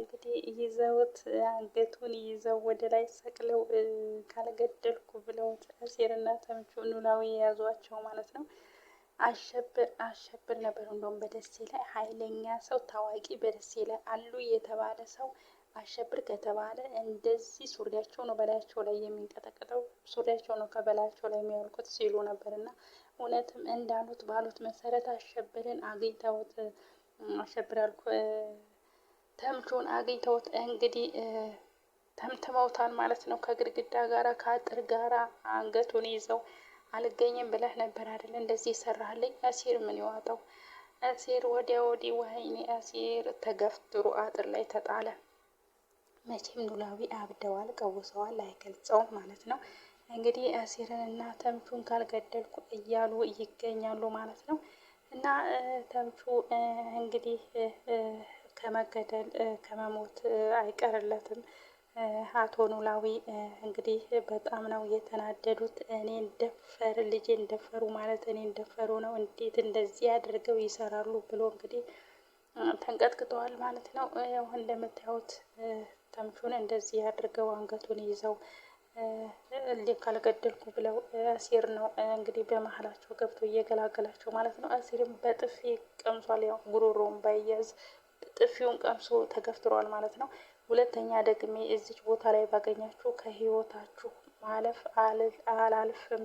እንግዲህ ይዘውት አንገቱን ይዘው ወደ ላይ ሰቅለው ካልገደልኩ ብለውት አሴርና ተምቹ ኖላዊ የያዟቸው ማለት ነው። አሸብር ነበር እንደውም በደሴ ላይ ኃይለኛ ሰው ታዋቂ በደሴ ላይ አሉ የተባለ ሰው አሸብር ከተባለ እንደዚህ ሱሪያቸው ነው በላያቸው ላይ የሚንቀጠቀጠው፣ ሱሪያቸው ነው ከበላያቸው ላይ የሚያወልቁት ሲሉ ነበር። እና እውነትም እንዳሉት ባሉት መሰረት አሸብርን አግኝተውት አሸብር አልኩ ተምቹን አግኝተውት እንግዲህ ተምትመውታል ማለት ነው። ከግድግዳ ጋራ ከአጥር ጋራ አንገቱን ይዘው አልገኝም ብለህ ነበር አይደል እንደዚህ ሰራህልኝ። አሴር ምን ይዋጠው? አሴር ወዲያ ወዲህ ወይኔ አሴር ተገፍትሮ አጥር ላይ ተጣለ። መቼም ኖላዊ አብደዋል፣ ቀውሰዋል፣ አይገልጸውም ማለት ነው። እንግዲህ አሴርን እና ተምቹን ካልገደልኩ እያሉ ይገኛሉ ማለት ነው። እና ተምቹ እንግዲህ ከመገደል ከመሞት አይቀርለትም። አቶ ኖላዊ እንግዲህ በጣም ነው የተናደዱት። እኔን ደፈር ልጄን ደፈሩ ማለት እኔን ደፈሩ ነው፣ እንዴት እንደዚህ አድርገው ይሰራሉ ብሎ እንግዲህ ተንቀጥቅጠዋል ማለት ነው። ያው እንደምታዩት ተምቹን እንደዚህ አድርገው አንገቱን ይዘው ካልገደልኩ ብለው አሴር ነው እንግዲህ በመሀላቸው ገብቶ እየገላገላቸው ማለት ነው። አሴርም በጥፊ ቀምሷል። ያው ጉሮሮውን ባይያዝ ጥፊውን ቀምሶ ተገፍትሯል ማለት ነው። ሁለተኛ ደግሜ እዚች ቦታ ላይ ባገኛችሁ ከህይወታችሁ ማለፍ አላልፍም፣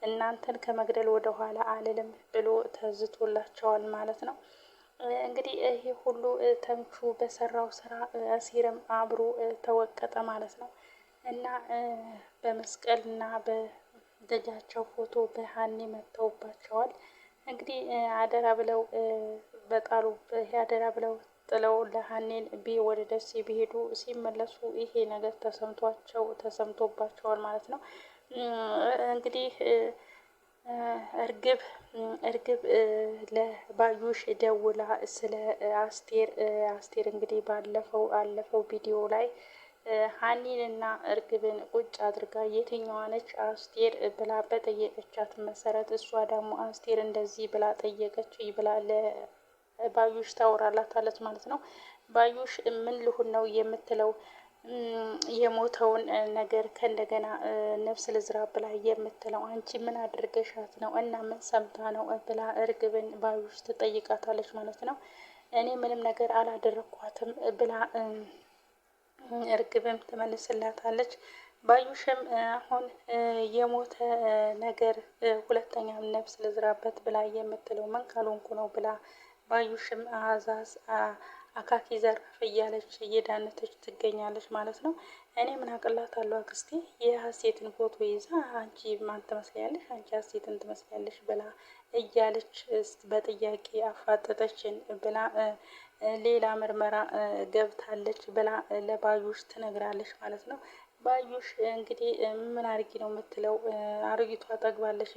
እናንተን ከመግደል ወደ ኋላ አልልም ብሎ ተዝቶላቸዋል ማለት ነው። እንግዲህ ይሄ ሁሉ ተምቹ በሰራው ስራ አሴርም አብሮ ተወቀጠ ማለት ነው። እና በመስቀል እና በደጃቸው ፎቶ በሀኒ መጥተውባቸዋል። እንግዲህ አደራ ብለው በጣሉ አደራ ብለው ጥለው ለሀኒን ወደ ደሴ ቢሄዱ ሲመለሱ ይሄ ነገር ተሰምቶባቸዋል ማለት ነው። እንግዲህ እርግብ ለባዩሽ ደውላ ስለ አስቴር እንግዲህ ባለፈው ቪዲዮ ላይ ሀኒን እና እርግብን ቁጭ አድርጋ የትኛዋ ነች አስቴር ብላ በጠየቀቻት መሰረት እሷ ደግሞ አስቴር እንደዚህ ብላ ጠየቀች ብላ ለባዩሽ ታወራላታለች ማለት ነው። ባዩሽ ምን ልሁን ነው የምትለው? የሞተውን ነገር ከእንደገና ነፍስ ልዝራ ብላ የምትለው አንቺ ምን አድርገሻት ነው እና ምን ሰምታ ነው ብላ እርግብን ባዩሽ ትጠይቃታለች ማለት ነው። እኔ ምንም ነገር አላደረኳትም ብላ እርግብም ትመልስላታለች። ባዩሽም አሁን የሞተ ነገር ሁለተኛ ነፍስ ልዝራበት ብላ የምትለው ምን ካልሆንኩ ነው ብላ ባዩሽም አካኪ ዘርፍ እያለች እየዳነተች ትገኛለች ማለት ነው። እኔ ምን አቅላታለሁ አክስቴ የሀሴትን ፎቶ ይዛ አንቺ ማን ትመስያለሽ፣ አንቺ ሀሴትን ትመስያለሽ ብላ እያለች በጥያቄ አፋጠጠችን ብላ ሌላ ምርመራ ገብታለች ብላ ለባዩሽ ትነግራለች ማለት ነው። ባዩሽ እንግዲህ ምን አርጊ ነው የምትለው? አሮጊቷ ጠግባለች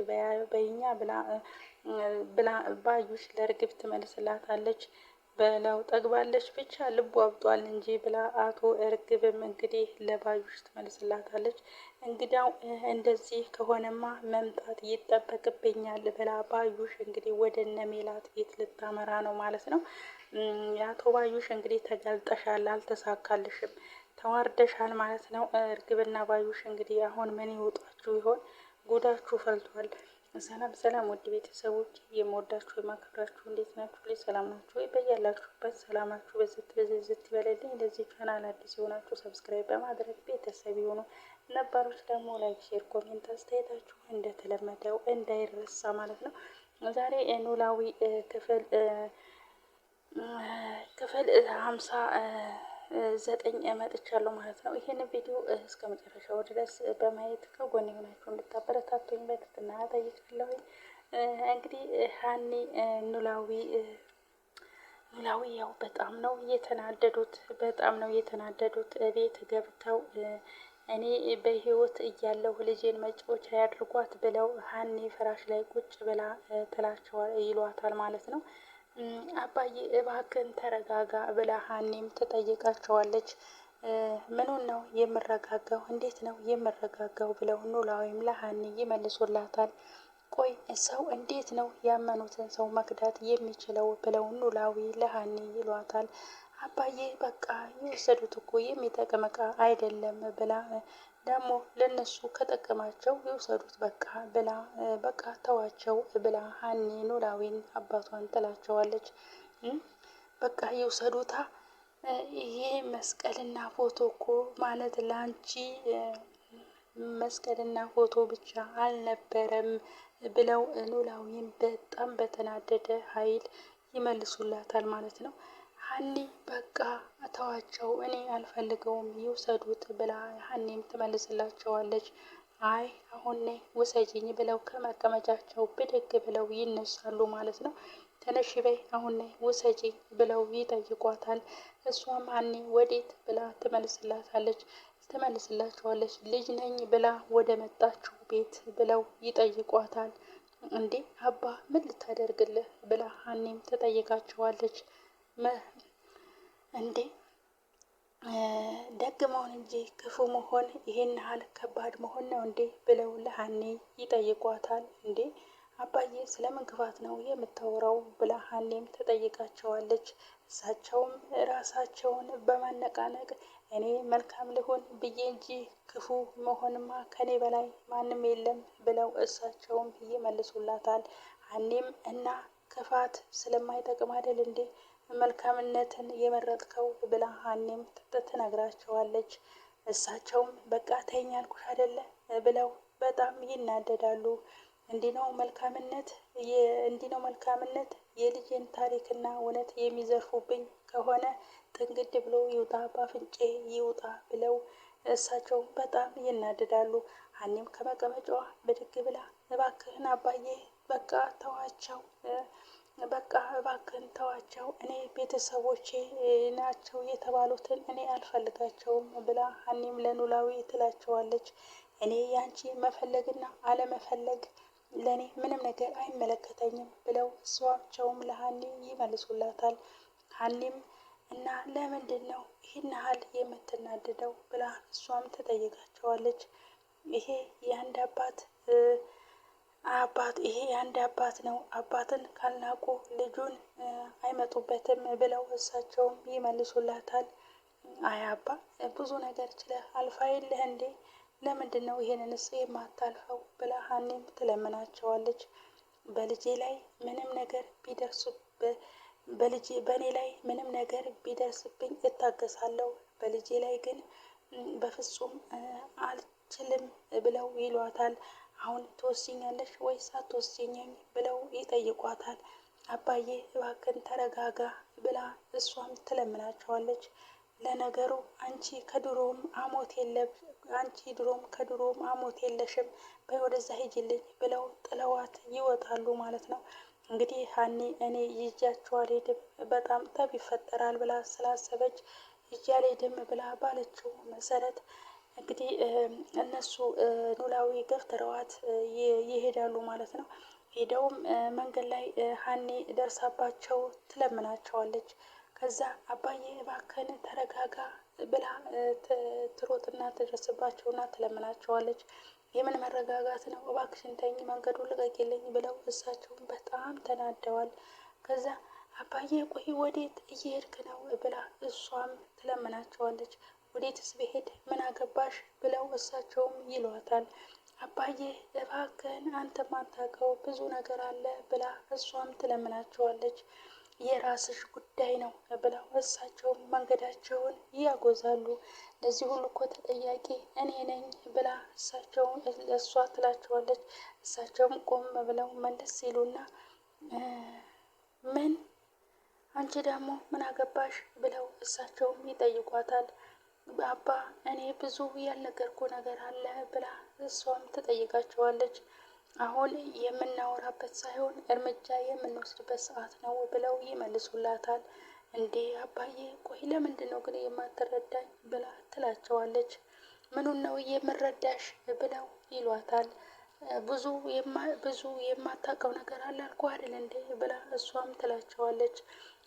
በይኛ ብላ ባዩሽ ለእርግብ ትመልስላታለች። በለው ጠግባለች ብቻ ልቡ አብጧል እንጂ ብላ አቶ እርግብም እንግዲህ ለባዩሽ ትመልስላታለች። እንግዲያው እንደዚህ ከሆነማ መምጣት ይጠበቅብኛል ብላ ባዩሽ እንግዲህ ወደ እነ ሜላት ቤት ልታመራ ነው ማለት ነው። የአቶ ባዩሽ እንግዲህ ተጋልጠሻል፣ አልተሳካልሽም፣ ተዋርደሻል ማለት ነው። እርግብና ባዩሽ እንግዲህ አሁን ምን ይወጣችሁ ይሆን? ጉዳችሁ ፈልቷል። ሰላም ሰላም፣ ውድ ቤተሰቦች የምወዳችሁ የማከብራችሁ እንዴት ናችሁ? ላይ ሰላም ናችሁ ወይ? በያላችሁበት ሰላማችሁ በዝት ይበለልኝ። ለዚህ ቻናል አዲስ የሆናችሁ ሰብስክራይብ በማድረግ ቤተሰብ የሆኑ ነባሮች ደግሞ ላይክ፣ ሼር፣ ኮሜንት አስተያየታችሁ እንደተለመደው እንዳይረሳ ማለት ነው። ዛሬ ኖላዊ ክፍል 59 መጥቻለሁ ማለት ነው። ይህን ቪዲዮ እስከ መጨረሻው ድረስ በማየት ከጎን የሆናችሁ እንድታበረታቱኝ በትህትና እጠይቃለሁ። እንግዲህ ሀኒ ኖላዊ ያው በጣም ነው የተናደዱት። ቤት ገብተው እኔ በህይወት እያለሁ ልጄን መጫወቻ ያድርጓት ብለው ሀኒ ፍራሽ ላይ ቁጭ ብላ ይሏታል ማለት ነው። አባዬ እባክን ተረጋጋ ብላ ሀኒም ትጠይቃቸዋለች። ምኑን ነው የምረጋጋው? እንዴት ነው የምረጋጋው? ብለው ኖላዊም ለሀኒ ይመልሱላታል። ቆይ ሰው እንዴት ነው ያመኑትን ሰው መክዳት የሚችለው? ብለው ኖላዊ ለሀኒ ይሏታል። አባዬ በቃ የወሰዱት እኮ የሚጠቅም እቃ አይደለም ብላ ደግሞ ለነሱ ከጠቀማቸው የወሰዱት በቃ ብላ በቃ ተዋቸው ብላ ሀኒ ኖላዊን አባቷን ጥላቸዋለች። በቃ የወሰዱታ ይሄ መስቀልና ፎቶ እኮ ማለት ለአንቺ መስቀልና ፎቶ ብቻ አልነበረም ብለው ኖላዊን በጣም በተናደደ ኃይል ይመልሱላታል ማለት ነው። ሀኒ በቃ ተዋቸው እኔ አልፈልገውም ይውሰዱት ብላ ሀኒም ትመልስላቸዋለች። አይ አሁን ነይ ውሰጂኝ ብለው ከመቀመጫቸው ብድግ ብለው ይነሳሉ ማለት ነው። ተነሺ በይ አሁን ነይ ውሰጂኝ ብለው ይጠይቋታል። እሷም ሀኒ ወዴት ብላ ትመልስላቸዋለች። ልጅ ነኝ ብላ ወደ መጣችው ቤት ብለው ይጠይቋታል። እንዴ አባ ምን ልታደርግልህ ብላ ሀኒም ትጠይቃቸዋለች። እንዴ ደግ መሆን እንጂ ክፉ መሆን ይሄን ያህል ከባድ መሆን ነው እንዴ ብለው ለሀኒ ይጠይቋታል። እንዴ አባዬ ስለምን ክፋት ነው የምታወራው ብላ ሀኒም ትጠይቃቸዋለች። እሳቸውም ራሳቸውን በማነቃነቅ እኔ መልካም ልሆን ብዬ እንጂ ክፉ መሆንማ ከኔ በላይ ማንም የለም ብለው እሳቸውም ይመልሱላታል። ሀኒም እና ክፋት ስለማይጠቅም አይደል እንዴ መልካምነትን የመረጥከው ብላ ሀኒም ትነግራቸዋለች። እሳቸውም በቃ ተይኝ አልኩሽ አይደለ ብለው በጣም ይናደዳሉ። እንዲህ ነው መልካምነት የልጄን ታሪክና እውነት የሚዘርፉብኝ ከሆነ ጥንግድ ብሎ ይውጣ በአፍንጬ ይውጣ ብለው እሳቸውም በጣም ይናደዳሉ። ሀኒም ከመቀመጫዋ ብድግ ብላ እባክህን አባዬ በቃ ተዋቸው በቃ እባክህን ተዋቸው እኔ ቤተሰቦቼ ናቸው የተባሉትን እኔ አልፈልጋቸውም ብላ ሀኒም ለኖላዊ ትላቸዋለች። እኔ ያንቺ መፈለግና አለመፈለግ ለእኔ ምንም ነገር አይመለከተኝም ብለው እሷቸውም ለሀኒ ይመልሱላታል። ሀኒም እና ለምንድን ነው ይህን ያህል የምትናደደው ብላ እሷም ትጠይቃቸዋለች። ይሄ የአንድ አባት ነው። አባትን ካልናቁ ልጁን አይመጡበትም ብለው እሳቸውም ይመልሱላታል። አይ አባ ብዙ ነገር ችለህ አልፋ የለህ እንዴ ለምንድን ነው ይሄንንስ የማታልፈው ብላ ሀኒም ትለምናቸዋለች። በልጄ ላይ ምንም ነገር በእኔ ላይ ምንም ነገር ቢደርስብኝ እታገሳለሁ በልጄ ላይ ግን በፍጹም አልችልም ብለው ይሏታል። አሁን ትወስኛለሽ ወይስ አትወስኝም ብለው ይጠይቋታል። አባዬ እባክን ተረጋጋ ብላ እሷም ትለምናቸዋለች። ለነገሩ አንቺ ድሮም ከድሮም አሞት የለሽም በይ ወደዛ ሂጂልኝ ብለው ጥለዋት ይወጣሉ ማለት ነው። እንግዲህ ሀኒ እኔ ይዣቸው አልሄድም በጣም ጠብ ይፈጠራል ብላ ስላሰበች ይዤ አልሄድም ብላ ባለችው መሰረት እንግዲህ እነሱ ኖላዊ ገፍትረዋት ይሄዳሉ ማለት ነው። ሄደውም መንገድ ላይ ሀኒ ደርሳባቸው ትለምናቸዋለች። ከዛ አባዬ እባክህን ተረጋጋ ብላ ትሮጥና ትደርስባቸውና ትለምናቸዋለች። የምን መረጋጋት ነው እባክሽን ተይኝ መንገዱን ልቀቂልኝ ብለው እሳቸውን በጣም ተናደዋል። ከዛ አባዬ ቆይ ወዴት እየሄድክ ነው ብላ እሷም ትለምናቸዋለች። ወዴትስ ብሄድ ምን አገባሽ ብለው እሳቸውም ይሏታል። አባዬ እባክህን አንተ ማታውቀው ብዙ ነገር አለ ብላ እሷም ትለምናቸዋለች። የራስሽ ጉዳይ ነው ብለው እሳቸውም መንገዳቸውን ያጎዛሉ። ለዚህ ሁሉ እኮ ተጠያቂ እኔ ነኝ ብላ እሳቸውን ለእሷ ትላቸዋለች። እሳቸውም ቆም ብለው መለስ ሲሉና ምን አንቺ ደግሞ ምን አገባሽ ብለው እሳቸውም ይጠይቋታል። አባ እኔ ብዙ ያልነገርኩ ነገር አለ ብላ እሷም ትጠይቃቸዋለች። አሁን የምናወራበት ሳይሆን እርምጃ የምንወስድበት ሰዓት ነው ብለው ይመልሱላታል። እንዴ አባዬ ቆይ ለምንድን ነው ግን የማትረዳኝ ብላ ትላቸዋለች። ምኑን ነው የምረዳሽ ብለው ይሏታል። ብዙ የማታውቀው ነገር አለ አልኩ አይደል እንዴ ብላ እሷም ትላቸዋለች።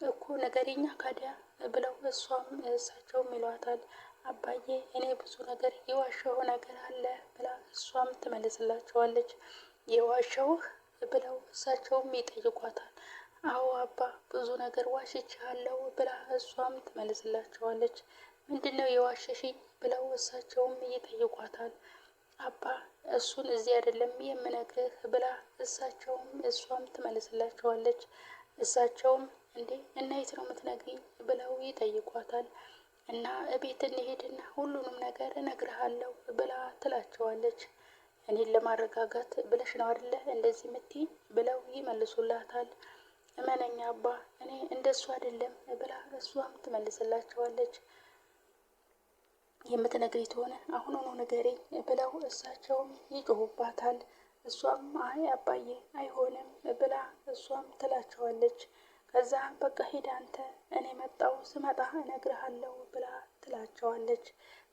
እኮ ነገረኛ ካዲያ ብለው እሳቸውም ይሏታል። አባዬ እኔ ብዙ ነገር የዋሸሁ ነገር አለ ብላ እሷም ትመልስላቸዋለች። የዋሸሁህ ብለው እሳቸውም ይጠይቋታል። አዎ አባ ብዙ ነገር ዋሽቻለሁ ብላ እሷም ትመልስላቸዋለች። ምንድን ነው የዋሸሽኝ ብለው እሳቸውም ይጠይቋታል። አባ እሱን እዚህ አይደለም የምነግርህ ብላ እሷም ትመልስላቸዋለች። እሳቸውም እንዴ እና የት ነው የምትነግሪኝ ብለው ይጠይቋታል። እና እቤት እንሄድና ሁሉንም ነገር እነግርሃለሁ ብላ ትላቸዋለች። እኔን ለማረጋጋት ብለሽ ነው አይደለ እንደዚህ የምትይኝ ብለው ይመልሱላታል። እመነኛ አባ እኔ እንደሱ አይደለም ብላ እሷም ትመልስላቸዋለች። የምትነግሪ ከሆነ አሁኑኑ ንገሪኝ ብለው እሳቸውም ይጮሁባታል። እሷም አይ አባዬ አይሆንም ብላ እሷም ትላቸዋለች። ከዛ በቃ ሂድ አንተ እኔ ስመጣ እነግርሃለሁ ብላ ትላቸዋለች።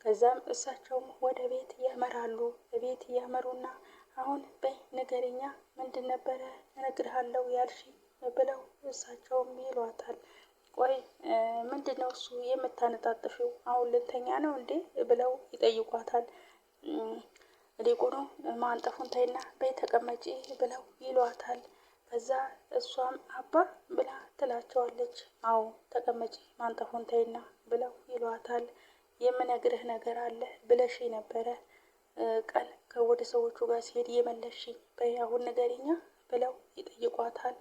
ከዛም እሳቸውም ወደ ቤት ያመራሉ። ቤት ያመሩና አሁን በይ ንገሪኛ ምንድን ነበረ እነግርሃለሁ ያልሽ ብለው እሳቸውም ይሏታል። ቆይ ምንድን ነው እሱ የምታነጣጥፊው አሁን ልንተኛ ነው እንዴ ብለው ይጠይቋታል። ሊቁኑ ማንጠፉን ተይና በይ ተቀመጪ ብለው ይሏታል። ከዛ እሷም አባ ብላ ትላቸዋለች። አዎ ተቀመጪ ማንጠፉን ተይና ብለው ይሏታል። የምነግርህ ነገር አለ ብለሽ ነበረ ቀን ከወደ ሰዎቹ ጋር ሲሄድ የመለሽ በይ አሁን ንገሪኛ ብለው ይጠይቋታል።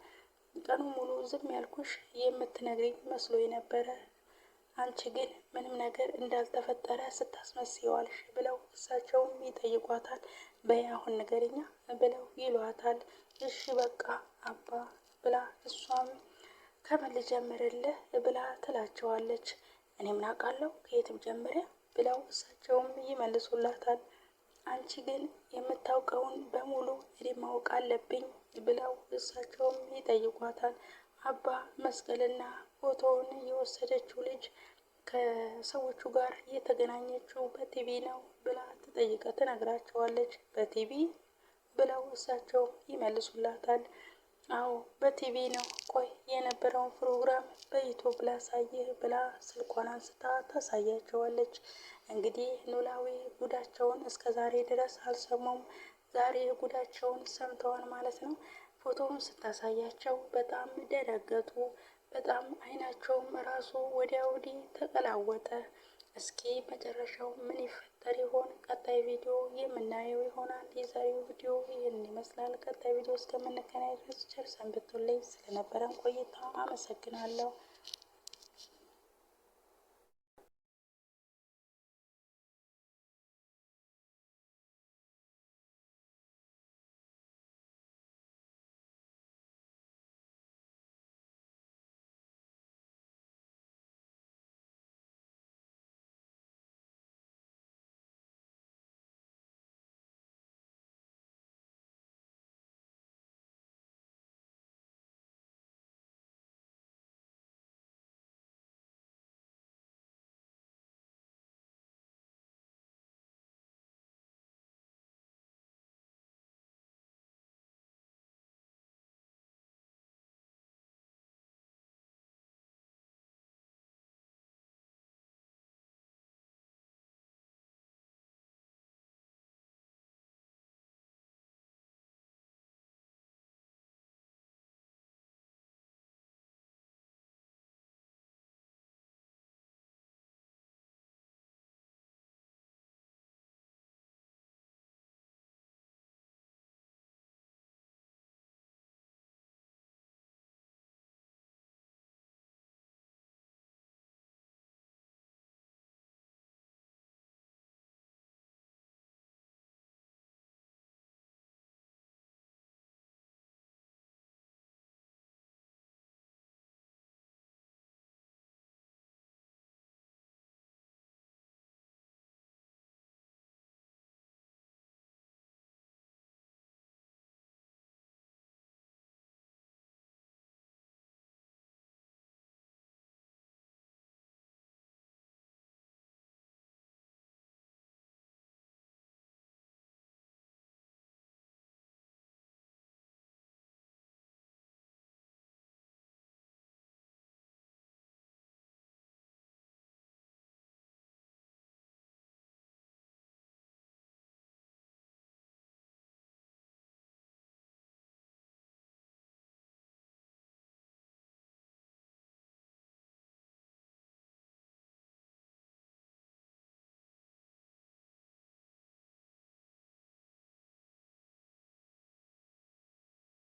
ቀኑ ሙሉ ዝም ያልኩሽ የምትነግሪኝ መስሎ ነበረ አንቺ ግን ምንም ነገር እንዳልተፈጠረ ስታስመስይዋልሽ ብለው እሳቸውም ይጠይቋታል። በይ አሁን ንገሪኛ ብለው ይሏታል። እሺ በቃ አባ ብላ እሷም ከምን ልጀምርልህ ብላ ትላቸዋለች። እኔ ምን አውቃለሁ ከየትም ጀምሪያ ብለው እሳቸውም ይመልሱላታል። አንቺ ግን የምታውቀውን በሙሉ እኔ ማወቅ አለብኝ ብለው እሳቸውም ይጠይቋታል። አባ መስቀልና ፎቶውን የወሰደችው ልጅ ከሰዎቹ ጋር የተገናኘችው በቲቪ ነው ብላ ትነግራቸዋለች። በቲቪ ብለው እሳቸው ይመልሱላታል። አዎ በቲቪ ነው። ቆይ የነበረውን ፕሮግራም በዩቱብ ላሳይህ ብላ ስልኳን አንስታ ታሳያቸዋለች። እንግዲህ ኖላዊ ጉዳቸውን እስከ ዛሬ ድረስ አልሰሙም። ዛሬ ጉዳቸውን ሰምተዋል ማለት ነው። ፎቶውን ስታሳያቸው በጣም ደነገጡ። በጣም አይናቸውም ራሱ ወዲያ ወዲህ ተቀላወጠ። እስኪ መጨረሻው ምን ይፈጠር ይሆን? ቀጣይ ቪዲዮ የምናየው ይሆናል። የዛሬው ቪዲዮ ይህን ይመስላል። ቀጣይ ቪዲዮ እስከምንገናኝ ድረስ ቸር ሰንብቱልኝ። ስለነበረን ቆይታ አመሰግናለሁ።